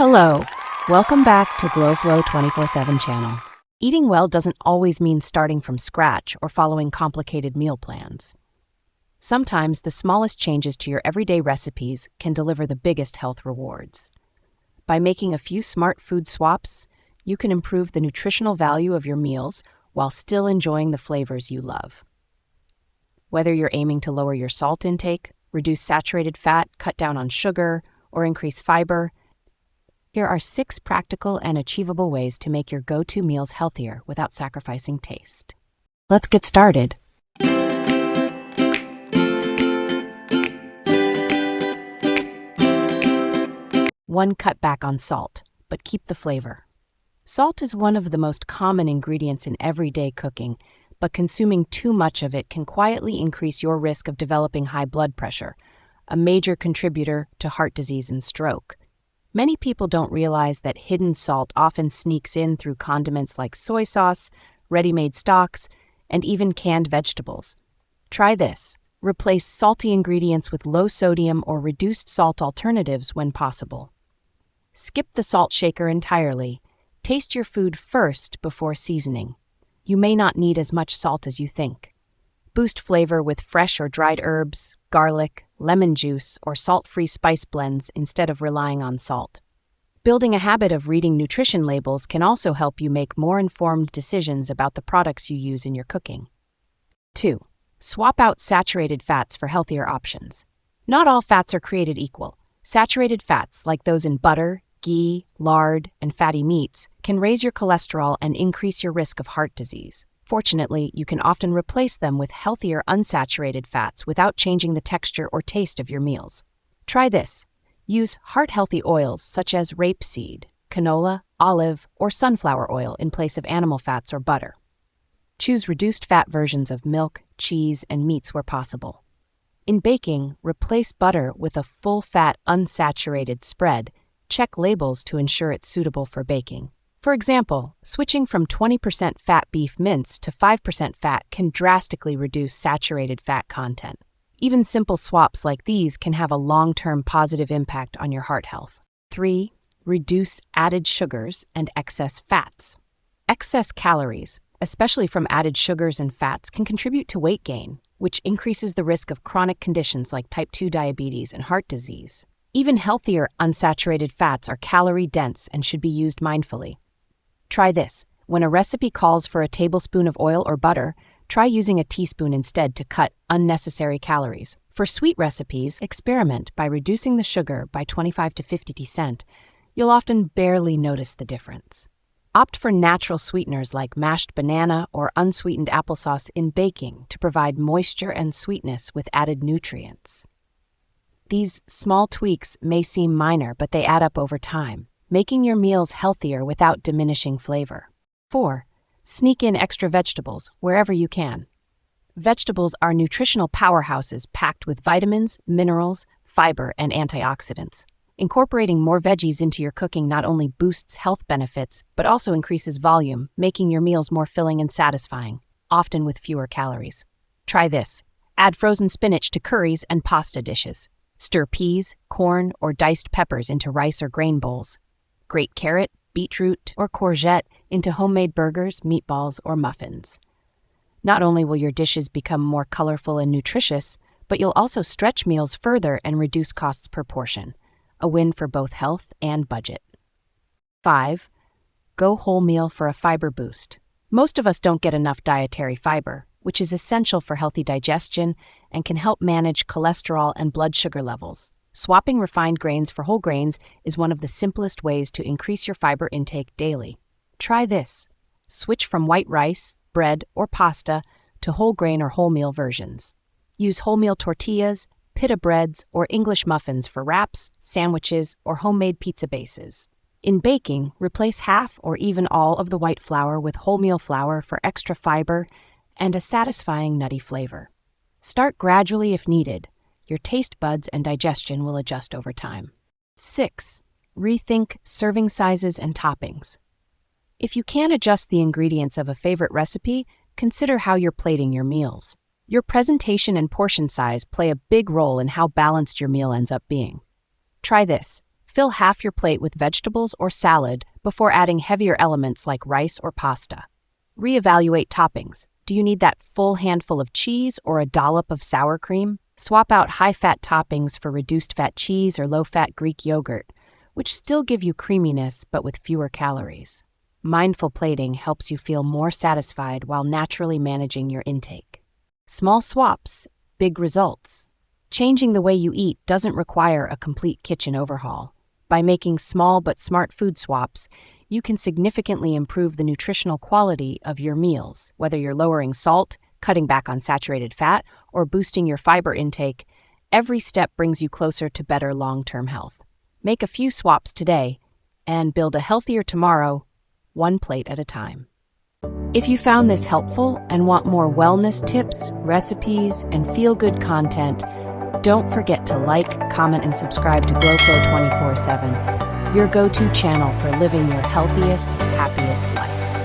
Hello, welcome back to GlowFlow 24/7 channel. Eating well doesn't always mean starting from scratch or following complicated meal plans. Sometimes the smallest changes to your everyday recipes can deliver the biggest health rewards. By making a few smart food swaps, you can improve the nutritional value of your meals while still enjoying the flavors you love. Whether you're aiming to lower your salt intake, reduce saturated fat, cut down on sugar, or increase fiber, here are 6 practical and achievable ways to make your go-to meals healthier without sacrificing taste. Let's get started. 1. Cut back on salt, but keep the flavor. Salt is one of the most common ingredients in everyday cooking, but consuming too much of it can quietly increase your risk of developing high blood pressure, a major contributor to heart disease and stroke. Many people don't realize that hidden salt often sneaks in through condiments like soy sauce, ready-made stocks, and even canned vegetables. Try this. Replace salty ingredients with low-sodium or reduced salt alternatives when possible. Skip the salt shaker entirely. Taste your food first before seasoning. You may not need as much salt as you think. Boost flavor with fresh or dried herbs, garlic, lemon juice, or salt-free spice blends instead of relying on salt. Building a habit of reading nutrition labels can also help you make more informed decisions about the products you use in your cooking. 2. Swap out saturated fats for healthier options. Not all fats are created equal. Saturated fats, like those in butter, ghee, lard, and fatty meats, can raise your cholesterol and increase your risk of heart disease. Fortunately, you can often replace them with healthier unsaturated fats without changing the texture or taste of your meals. Try this. Use heart-healthy oils such as rapeseed, canola, olive, or sunflower oil in place of animal fats or butter. Choose reduced-fat versions of milk, cheese, and meats where possible. In baking, replace butter with a full-fat, unsaturated spread. Check labels to ensure it's suitable for baking. For example, switching from 20% fat beef mince to 5% fat can drastically reduce saturated fat content. Even simple swaps like these can have a long-term positive impact on your heart health. 3. Reduce added sugars and excess fats. Excess calories, especially from added sugars and fats, can contribute to weight gain, which increases the risk of chronic conditions like type 2 diabetes and heart disease. Even healthier unsaturated fats are calorie-dense and should be used mindfully. Try this. When a recipe calls for a tablespoon of oil or butter, try using a teaspoon instead to cut unnecessary calories. For sweet recipes, experiment by reducing the sugar by 25 to 50%. You'll often barely notice the difference. Opt for natural sweeteners like mashed banana or unsweetened applesauce in baking to provide moisture and sweetness with added nutrients. These small tweaks may seem minor, but they add up over time, making your meals healthier without diminishing flavor. 4. Sneak in extra vegetables wherever you can. Vegetables are nutritional powerhouses packed with vitamins, minerals, fiber, and antioxidants. Incorporating more veggies into your cooking not only boosts health benefits, but also increases volume, making your meals more filling and satisfying, often with fewer calories. Try this. Add frozen spinach to curries and pasta dishes. Stir peas, corn, or diced peppers into rice or grain bowls. Grate carrot, beetroot, or courgette into homemade burgers, meatballs, or muffins. Not only will your dishes become more colorful and nutritious, but you'll also stretch meals further and reduce costs per portion, a win for both health and budget. 5. Go wholemeal for a fiber boost. Most of us don't get enough dietary fiber, which is essential for healthy digestion and can help manage cholesterol and blood sugar levels. Swapping refined grains for whole grains is one of the simplest ways to increase your fiber intake daily. Try this. Switch from white rice, bread, or pasta to whole grain or wholemeal versions. Use wholemeal tortillas, pita breads, or English muffins for wraps, sandwiches, or homemade pizza bases. In baking, replace half or even all of the white flour with wholemeal flour for extra fiber and a satisfying nutty flavor. Start gradually if needed. Your taste buds and digestion will adjust over time. 6. Rethink serving sizes and toppings. If you can't adjust the ingredients of a favorite recipe, consider how you're plating your meals. Your presentation and portion size play a big role in how balanced your meal ends up being. Try this. Fill half your plate with vegetables or salad before adding heavier elements like rice or pasta. Reevaluate toppings. Do you need that full handful of cheese or a dollop of sour cream? Swap out high-fat toppings for reduced-fat cheese or low-fat Greek yogurt, which still give you creaminess but with fewer calories. Mindful plating helps you feel more satisfied while naturally managing your intake. Small swaps, big results. Changing the way you eat doesn't require a complete kitchen overhaul. By making small but smart food swaps, you can significantly improve the nutritional quality of your meals, whether you're lowering salt, cutting back on saturated fat, or boosting your fiber intake. Every step brings you closer to better long-term health. Make a few swaps today and build a healthier tomorrow, one plate at a time. If you found this helpful and want more wellness tips, recipes, and feel-good content, don't forget to like, comment, and subscribe to GlowFlow 24/7, your go-to channel for living your healthiest, happiest life.